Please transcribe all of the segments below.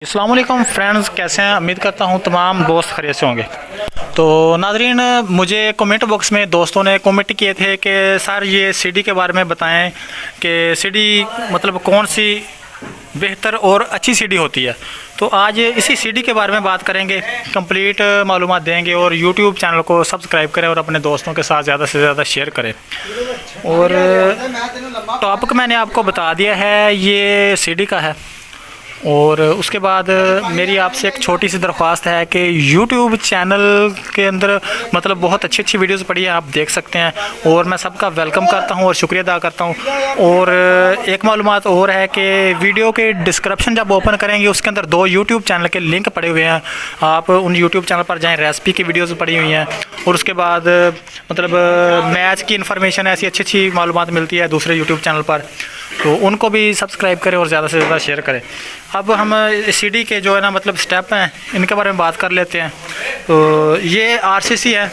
अस्सलाम वालेकुम फ्रेंड्स, कैसे हैं? उम्मीद करता हूं तमाम दोस्त खैरियत से होंगे। तो नाज़रीन, मुझे कमेंट बॉक्स में दोस्तों ने कमेंट किए थे कि सर ये सीडी के बारे में बताएं कि सीडी मतलब कौन सी बेहतर और अच्छी सीडी होती है। तो आज इसी सीडी के बारे में बात करेंगे, कंप्लीट मालूमात देंगे और यूट्यूब चैनल को सब्सक्राइब करें और अपने दोस्तों के साथ ज़्यादा से ज़्यादा शेयर करें। और टॉपिक मैंने आपको बता दिया है, ये सीडी का है। और उसके बाद मेरी आपसे एक छोटी सी दरख्वास्त है कि YouTube चैनल के अंदर मतलब बहुत अच्छी अच्छी वीडियोस पड़ी है, आप देख सकते हैं। और मैं सबका वेलकम करता हूं और शुक्रिया अदा करता हूं। और एक मालूमात और है कि वीडियो के डिस्क्रिप्शन जब ओपन करेंगे उसके अंदर 2 YouTube चैनल के लिंक पड़े हुए हैं। आप उन YouTube चैनल पर जाएँ, रेसिपी की वीडियोज़ पड़ी हुई हैं। और उसके बाद मतलब मैच की इन्फॉर्मेशन, ऐसी अच्छी अच्छी मालूमात मिलती है दूसरे YouTube चैनल पर, तो उनको भी सब्सक्राइब करें और ज़्यादा से ज़्यादा शेयर करें। अब हम सीडी के जो है ना मतलब स्टेप हैं, इनके बारे में बात कर लेते हैं। तो ये RCC है,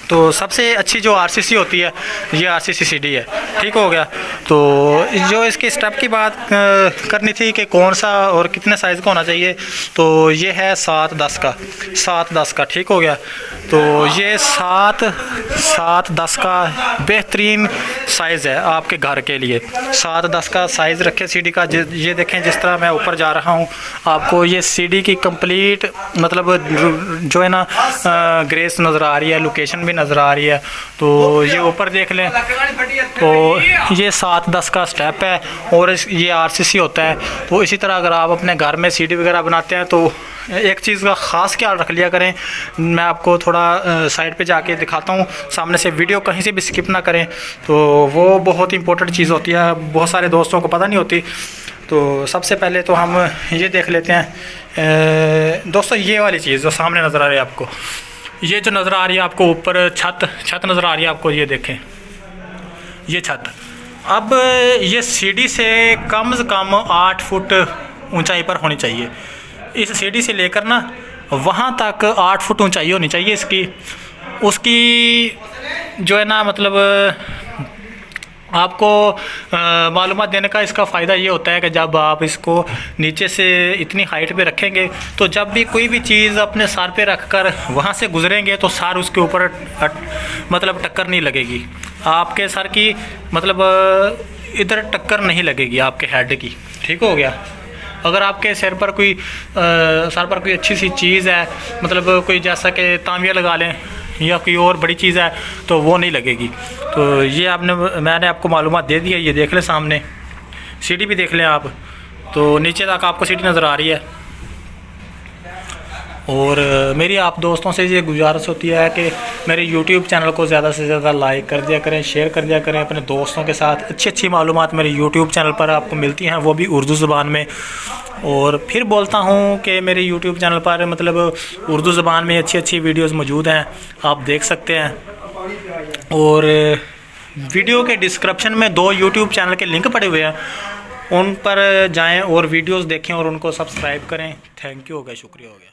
तो सबसे अच्छी जो RCC होती है ये RCC सीडी है। ठीक हो गया। तो जो इसके स्टेप की बात करनी थी कि कौन सा और कितने साइज़ का होना चाहिए, तो ये है 7-10 का, 7-10 का। ठीक हो गया। तो ये 7-10 का बेहतरीन साइज़ है आपके घर के लिए। 7-10 का साइज़ रखे सीडी का। ये देखें, जिस तरह मैं ऊपर जा रहा हूँ आपको ये सीडी की कंप्लीट मतलब जो है ना ग्रेस नज़र आ रही है, लोकेशन भी नज़र आ रही है। तो ये ऊपर देख लें, तो ये 7-10 का स्टेप है और ये RCC होता है। तो इसी तरह अगर आप अपने घर में सीडी वगैरह बनाते हैं तो एक चीज़ का ख़ास ख्याल रख लिया करें। मैं आपको थोड़ा साइड पे जाके दिखाता हूँ, सामने से वीडियो कहीं से भी स्किप ना करें। तो वो बहुत इंपॉर्टेंट चीज़ होती है, बहुत सारे दोस्तों को पता नहीं होती। तो सबसे पहले तो हम ये देख लेते हैं दोस्तों, ये वाली चीज़ जो सामने नज़र आ रही है आपको, ये जो नज़र आ रही है आपको ऊपर छत नज़र आ रही है आपको, ये देखें ये छत। अब ये सीडी से कम से कम 8 फुट ऊंचाई पर होनी चाहिए। इस सीडी से लेकर ना वहाँ तक 8 फुट ऊंचाई होनी चाहिए इसकी। उसकी जो है ना मतलब आपको मालूमात देने का इसका फ़ायदा ये होता है कि जब आप इसको नीचे से इतनी हाइट पे रखेंगे तो जब भी कोई भी चीज़ अपने सर पे रखकर वहाँ से गुजरेंगे तो सर उसके ऊपर मतलब टक्कर नहीं लगेगी आपके सर की, मतलब इधर टक्कर नहीं लगेगी आपके हेड की। ठीक हो गया। अगर आपके सर पर कोई अच्छी सी चीज़ है, मतलब कोई जैसा कि तांबिया लगा लें या कोई और बड़ी चीज़ है, तो वो नहीं लगेगी। तो ये मैंने आपको मालूमात दे दी है। ये देख लें, सामने सीडी भी देख लें आप, तो नीचे तक आपको सीडी नज़र आ रही है। और मेरी आप दोस्तों से ये गुजारिश होती है कि मेरे YouTube चैनल को ज़्यादा से ज़्यादा लाइक कर दिया करें, शेयर कर दिया करें अपने दोस्तों के साथ। अच्छी अच्छी मालूमात मेरे YouTube चैनल पर आपको मिलती हैं, वो भी उर्दू ज़बान में। और फिर बोलता हूँ कि मेरे YouTube चैनल पर मतलब उर्दू ज़बान में अच्छी अच्छी वीडियोज़ मौजूद हैं, आप देख सकते हैं। और वीडियो के डिस्क्रिप्शन में 2 YouTube चैनल के लिंक पड़े हुए हैं, उन पर जाएँ और वीडियोज़ देखें और उनको सब्सक्राइब करें। थैंक यू हो गया, शुक्रिया हो गया।